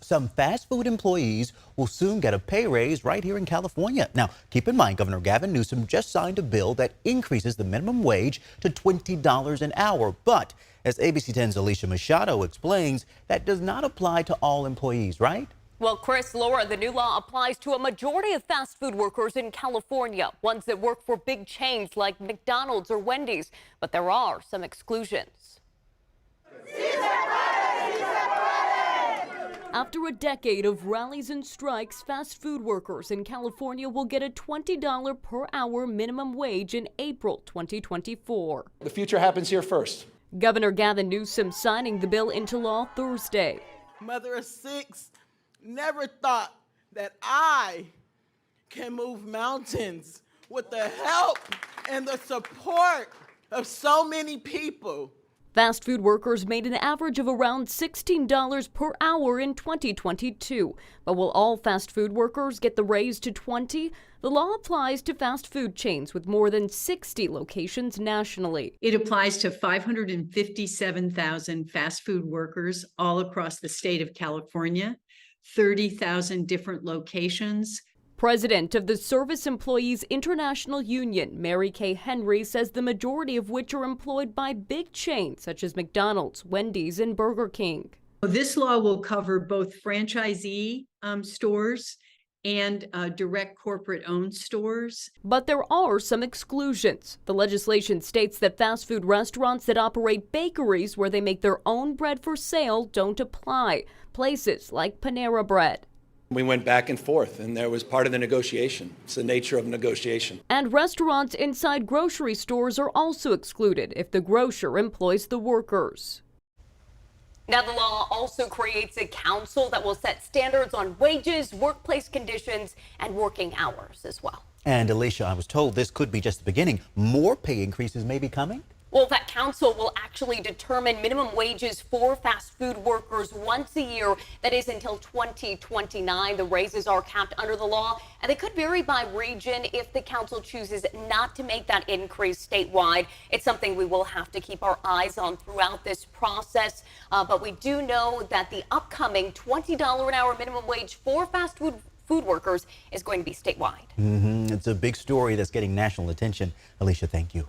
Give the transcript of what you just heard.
some fast food employees will soon get a pay raise right here in California. Now, keep in mind, Governor Gavin Newsom just signed a bill that increases the minimum wage to $20 an hour. But as ABC 10's Alicia Machado explains, that does not apply to all employees, right? Well, Chris, Laura, the new law applies to a majority of fast food workers in California, ones that work for big chains like McDonald's or Wendy's. But there are some exclusions. After a decade of rallies and strikes, fast food workers in California will get a $20 per hour minimum wage in April 2024. The future happens here first. Governor Gavin Newsom signing the bill into law Thursday. Mother of six, never thought that I can move mountains with the help and the support of so many people. Fast food workers made an average of around $16 per hour in 2022. But will all fast food workers get the raise to $20? The law applies to fast food chains with more than 60 locations nationally. It applies to 557,000 fast food workers all across the state of California, 30,000 different locations. President of the Service Employees International Union, Mary Kay Henry, says the majority of which are employed by big chains such as McDonald's, Wendy's, and Burger King. This law will cover both franchisee stores and direct corporate-owned stores. But there are some exclusions. The legislation states that fast food restaurants that operate bakeries where they make their own bread for sale don't apply. Places like Panera Bread. We went back and forth, and there was part of the negotiation. It's the nature of negotiation. And restaurants inside grocery stores are also excluded if the grocer employs the workers. Now, the law also creates a council that will set standards on wages, workplace conditions, and working hours as well. And Alicia, I was told this could be just the beginning. More pay increases may be coming. Well, that council will actually determine minimum wages for fast food workers once a year. That is until 2029. The raises are capped under the law, and they could vary by region if the council chooses not to make that increase statewide. It's something we will have to keep our eyes on throughout this process. But we do know that the upcoming $20 an hour minimum wage for fast food workers is going to be statewide. It's a big story that's getting national attention. Alicia, thank you.